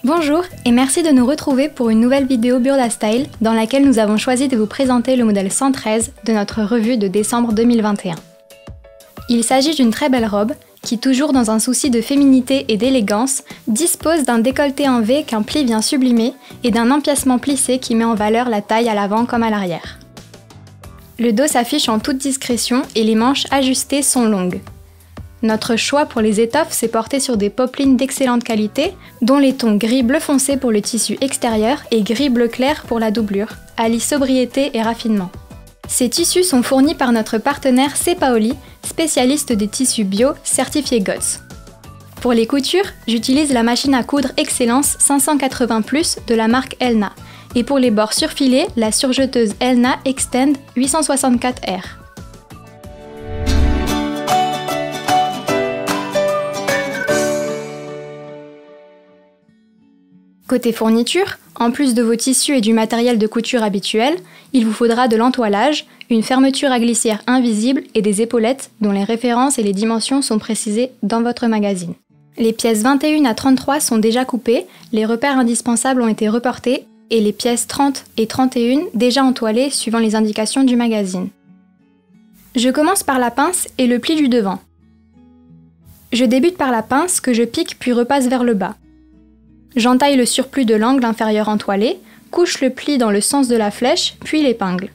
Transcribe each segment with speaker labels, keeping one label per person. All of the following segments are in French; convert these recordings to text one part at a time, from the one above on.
Speaker 1: Bonjour et merci de nous retrouver pour une nouvelle vidéo Burda Style dans laquelle nous avons choisi de vous présenter le modèle 113 de notre revue de décembre 2021. Il s'agit d'une très belle robe qui, toujours dans un souci de féminité et d'élégance, dispose d'un décolleté en V qu'un pli vient sublimer et d'un empiècement plissé qui met en valeur la taille à l'avant comme à l'arrière. Le dos s'affiche en toute discrétion et les manches ajustées sont longues. Notre choix pour les étoffes s'est porté sur des popelines d'excellente qualité, dont les tons gris bleu foncé pour le tissu extérieur et gris bleu clair pour la doublure, allient sobriété et raffinement. Ces tissus sont fournis par notre partenaire Cepaoli, spécialiste des tissus bio certifiés GOTS. Pour les coutures, j'utilise la machine à coudre Excellence 580+, de la marque Elna, et pour les bords surfilés, la surjeteuse Elna Extend 864R. Côté fourniture, en plus de vos tissus et du matériel de couture habituel, il vous faudra de l'entoilage, une fermeture à glissière invisible et des épaulettes dont les références et les dimensions sont précisées dans votre magazine. Les pièces 21 à 33 sont déjà coupées, les repères indispensables ont été reportés et les pièces 30 et 31 déjà entoilées suivant les indications du magazine. Je commence par la pince et le pli du devant. Je débute par la pince que je pique puis repasse vers le bas. J'entaille le surplus de l'angle inférieur entoilé, couche le pli dans le sens de la flèche, puis l'épingle.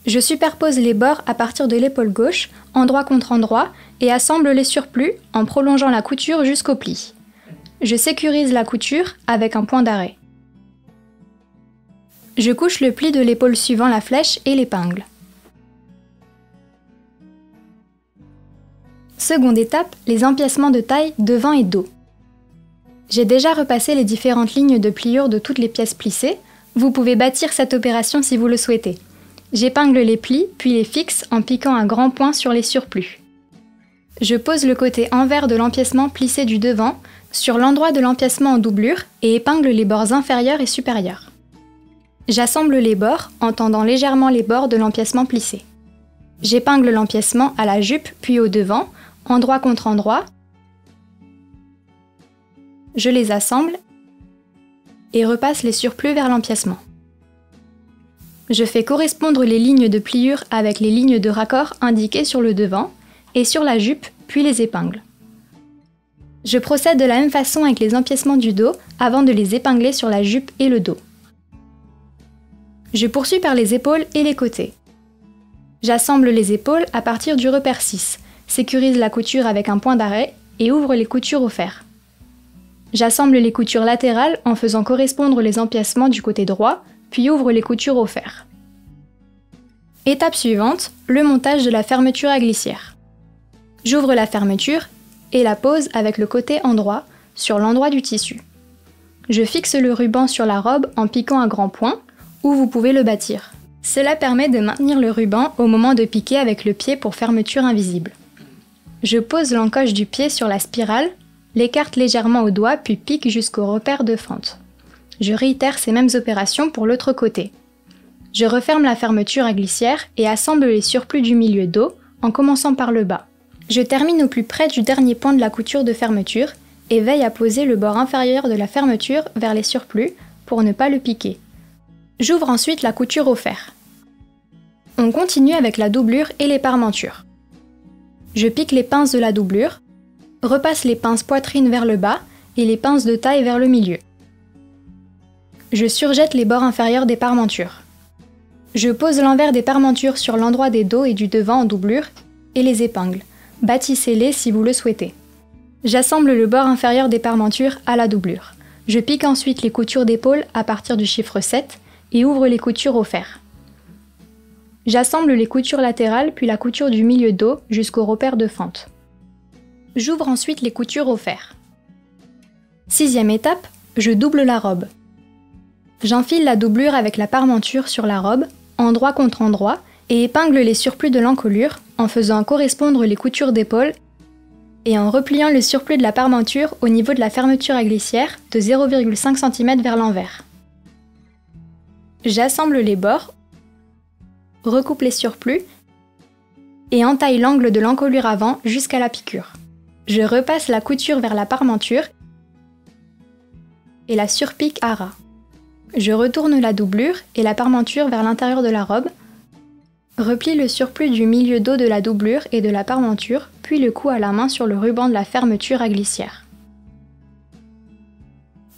Speaker 1: Je superpose les bords à partir de l'épaule gauche, endroit contre endroit, et assemble les surplus en prolongeant la couture jusqu'au pli. Je sécurise la couture avec un point d'arrêt. Je couche le pli de l'épaule suivant la flèche et l'épingle. Seconde étape, les empiècements de taille devant et dos. J'ai déjà repassé les différentes lignes de pliure de toutes les pièces plissées. Vous pouvez bâtir cette opération si vous le souhaitez. J'épingle les plis, puis les fixe en piquant un grand point sur les surplus. Je pose le côté envers de l'empiècement plissé du devant sur l'endroit de l'empiècement en doublure et épingle les bords inférieurs et supérieurs. J'assemble les bords en tendant légèrement les bords de l'empiècement plissé. J'épingle l'empiècement à la jupe puis au devant, endroit contre endroit. Je les assemble et repasse les surplus vers l'empiècement. Je fais correspondre les lignes de pliure avec les lignes de raccord indiquées sur le devant et sur la jupe, puis les épingle. Je procède de la même façon avec les empiècements du dos avant de les épingler sur la jupe et le dos. Je poursuis par les épaules et les côtés. J'assemble les épaules à partir du repère 6, sécurise la couture avec un point d'arrêt et ouvre les coutures au fer. J'assemble les coutures latérales en faisant correspondre les empiècements du côté droit, puis ouvre les coutures au fer. Étape suivante, le montage de la fermeture à glissière. J'ouvre la fermeture et la pose avec le côté endroit sur l'endroit du tissu. Je fixe le ruban sur la robe en piquant un grand point, ou vous pouvez le bâtir. Cela permet de maintenir le ruban au moment de piquer avec le pied pour fermeture invisible. Je pose l'encoche du pied sur la spirale, l'écarte légèrement au doigt puis pique jusqu'au repère de fente. Je réitère ces mêmes opérations pour l'autre côté. Je referme la fermeture à glissière et assemble les surplus du milieu dos en commençant par le bas. Je termine au plus près du dernier point de la couture de fermeture et veille à poser le bord inférieur de la fermeture vers les surplus pour ne pas le piquer. J'ouvre ensuite la couture au fer. On continue avec la doublure et les parmentures. Je pique les pinces de la doublure, repasse les pinces poitrine vers le bas et les pinces de taille vers le milieu. Je surjette les bords inférieurs des parmentures. Je pose l'envers des parmentures sur l'endroit des dos et du devant en doublure et les épingle. Bâtissez-les si vous le souhaitez. J'assemble le bord inférieur des parmentures à la doublure. Je pique ensuite les coutures d'épaule à partir du chiffre 7 et ouvre les coutures au fer. J'assemble les coutures latérales puis la couture du milieu dos jusqu'au repère de fente. J'ouvre ensuite les coutures au fer. Sixième étape, je double la robe. J'enfile la doublure avec la parmenture sur la robe, endroit contre endroit, et épingle les surplus de l'encolure en faisant correspondre les coutures d'épaule et en repliant le surplus de la parmenture au niveau de la fermeture à glissière de 0,5 cm vers l'envers. J'assemble les bords, recoupe les surplus et entaille l'angle de l'encolure avant jusqu'à la piqûre. Je repasse la couture vers la parmenture et la surpique à ras. Je retourne la doublure et la parmenture vers l'intérieur de la robe, replie le surplus du milieu dos de la doublure et de la parmenture, puis le coud à la main sur le ruban de la fermeture à glissière.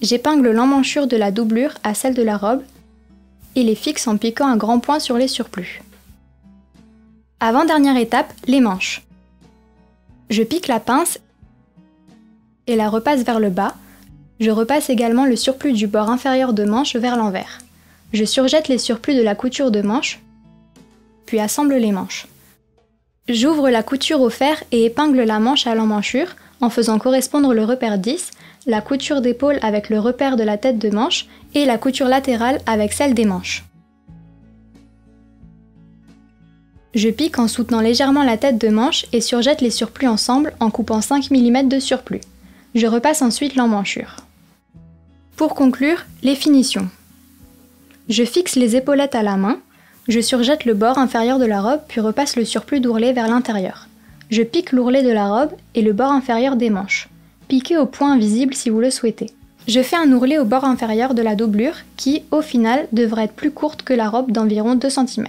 Speaker 1: J'épingle l'emmanchure de la doublure à celle de la robe et les fixe en piquant un grand point sur les surplus. Avant-dernière étape, les manches. Je pique la pince et la repasse vers le bas. Je repasse également le surplus du bord inférieur de manche vers l'envers. Je surjette les surplus de la couture de manche, puis assemble les manches. J'ouvre la couture au fer et épingle la manche à l'emmanchure en faisant correspondre le repère 10, la couture d'épaule avec le repère de la tête de manche et la couture latérale avec celle des manches. Je pique en soutenant légèrement la tête de manche et surjette les surplus ensemble en coupant 5 mm de surplus. Je repasse ensuite l'emmanchure. Pour conclure, les finitions. Je fixe les épaulettes à la main, je surjette le bord inférieur de la robe puis repasse le surplus d'ourlet vers l'intérieur. Je pique l'ourlet de la robe et le bord inférieur des manches. Piquez au point visible si vous le souhaitez. Je fais un ourlet au bord inférieur de la doublure qui, au final, devrait être plus courte que la robe d'environ 2 cm.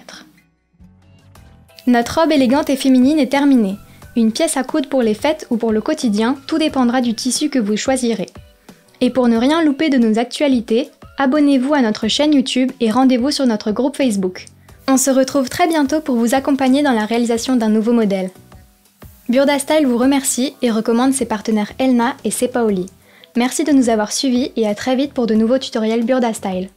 Speaker 1: Notre robe élégante et féminine est terminée. Une pièce à coudre pour les fêtes ou pour le quotidien, tout dépendra du tissu que vous choisirez. Et pour ne rien louper de nos actualités, abonnez-vous à notre chaîne YouTube et rendez-vous sur notre groupe Facebook. On se retrouve très bientôt pour vous accompagner dans la réalisation d'un nouveau modèle. Burda Style vous remercie et recommande ses partenaires Elna et Cepaoli. Merci de nous avoir suivis et à très vite pour de nouveaux tutoriels Burda Style.